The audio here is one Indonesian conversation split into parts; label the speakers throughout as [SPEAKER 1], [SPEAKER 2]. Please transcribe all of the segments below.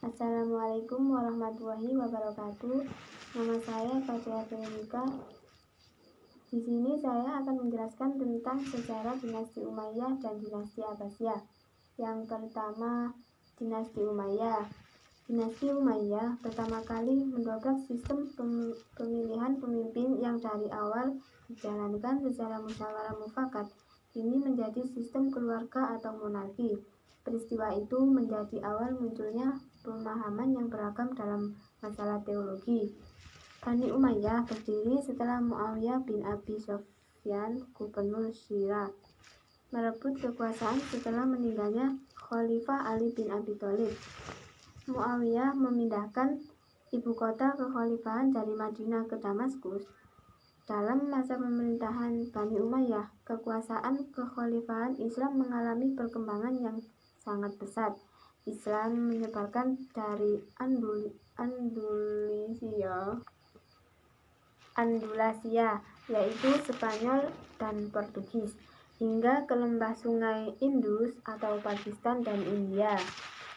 [SPEAKER 1] Assalamualaikum warahmatullahi wabarakatuh. Nama saya Fatia Veronica. Di sini saya akan menjelaskan tentang sejarah dinasti Umayyah dan dinasti Abbasiyah. Yang pertama, dinasti Umayyah. Dinasti Umayyah pertama kali mendobrak sistem pemilihan pemimpin yang dari awal dijalankan secara musyawarah mufakat. Ini menjadi sistem keluarga atau monarki. Peristiwa itu menjadi awal munculnya pemahaman yang beragam dalam masalah teologi. Bani Umayyah berdiri setelah Muawiyah bin Abi Sufyan, gubernur Syria, merebut kekuasaan setelah meninggalnya Khalifah Ali bin Abi Thalib. Muawiyah memindahkan ibu kota kekhalifahan dari Madinah ke Damaskus. Dalam masa pemerintahan Bani Umayyah, kekuasaan kekhalifahan Islam mengalami perkembangan yang sangat pesat. Islam menyebarkan dari Andalusia, yaitu Spanyol dan Portugis, hingga ke lembah sungai Indus atau Pakistan dan India.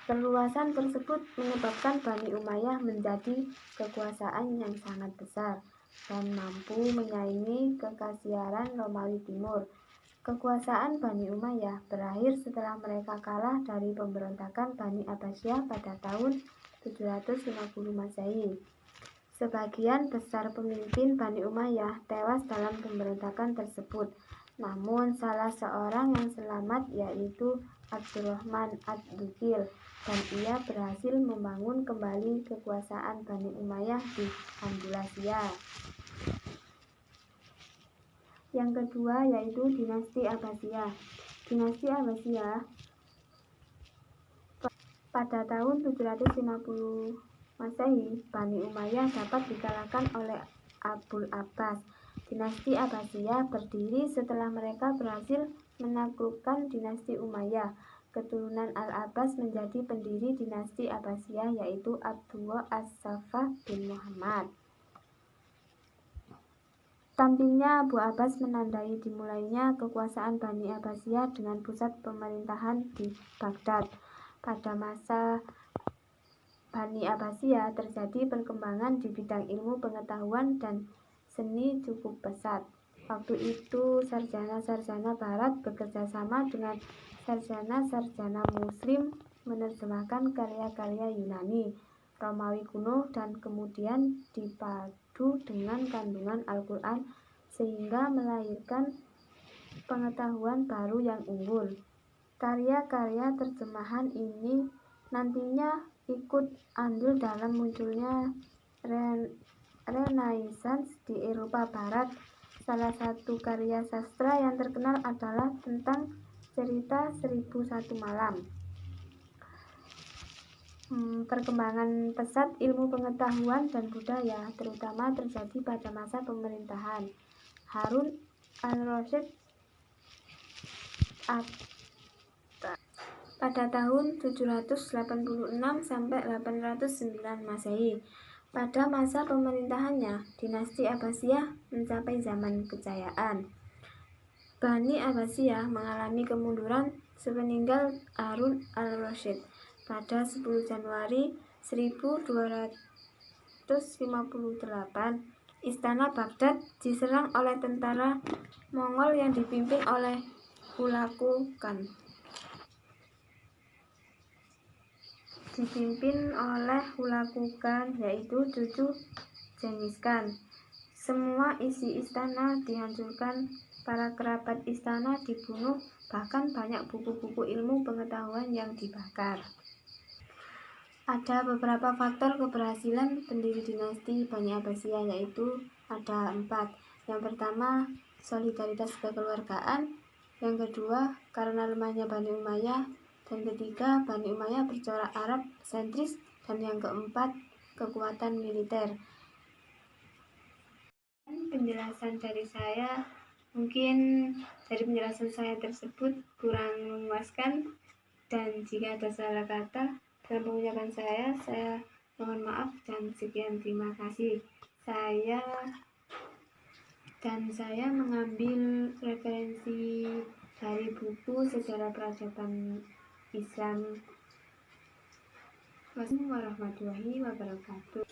[SPEAKER 1] Perluasan tersebut menyebabkan Bani Umayyah menjadi kekuasaan yang sangat besar dan mampu menyaingi kekaisaran Romawi Timur. Kekuasaan Bani Umayyah berakhir setelah mereka kalah dari pemberontakan Bani Abbasiyah pada tahun 750 Masehi. Sebagian besar pemimpin Bani Umayyah tewas dalam pemberontakan tersebut. Namun salah seorang yang selamat yaitu Abdurrahman ad-Dukhil, dan ia berhasil membangun kembali kekuasaan Bani Umayyah di Andalusia. Yang kedua yaitu dinasti Abbasiyah. Dinasti Abbasiyah pada tahun 750 Masehi, Bani Umayyah dapat dikalahkan oleh Abul Abbas. Dinasti Abbasiyah berdiri setelah mereka berhasil menaklukkan dinasti Umayyah. Keturunan Al-Abbas menjadi pendiri dinasti Abbasiyah yaitu Abdullah as-Saffah bin Muhammad. Tampilnya Abu Abbas menandai dimulainya kekuasaan Bani Abbasiyah dengan pusat pemerintahan di Baghdad. Pada masa Bani Abbasiyah terjadi perkembangan di bidang ilmu pengetahuan dan seni cukup pesat. Waktu itu sarjana-sarjana barat bekerja sama dengan sarjana-sarjana muslim menerjemahkan karya-karya Yunani, Romawi kuno dan kemudian dipadu dengan kandungan Al-Quran sehingga melahirkan pengetahuan baru yang unggul. Karya-karya terjemahan ini nantinya ikut andil dalam munculnya Renaissance di Eropa Barat. Salah satu karya sastra yang terkenal adalah tentang cerita 1001 Malam. Perkembangan pesat ilmu pengetahuan dan budaya terutama terjadi pada masa pemerintahan Harun al-Rasyid pada tahun 786 sampai 809 Masehi. Pada masa pemerintahannya, dinasti Abbasiyah mencapai zaman kejayaan. Bani Abbasiyah mengalami kemunduran sepeninggal Harun al-Rasyid. Pada 10 Januari 1258, istana Baghdad diserang oleh tentara Mongol yang dipimpin oleh Hulagu Khan. Yaitu cucu Genghis Khan. Semua isi istana dihancurkan, para kerabat istana dibunuh, bahkan banyak buku-buku ilmu pengetahuan yang dibakar. Ada beberapa faktor keberhasilan pendiri dinasti Bani Abbasiyah, yaitu ada 4. Yang pertama, solidaritas kekeluargaan. Yang kedua, karena lemahnya Bani Umayyah. Dan ketiga, Bani Umayyah bercorak Arab sentris. Dan yang keempat, kekuatan militer. Penjelasan dari saya, mungkin dari penjelasan saya tersebut kurang memuaskan, dan jika ada salah kata dalam pengucapan saya mohon maaf dan sekian, terima kasih. Saya mengambil referensi dari buku Sejarah Peradaban Islam Wassalamualaikum warahmatullahi wabarakatuh.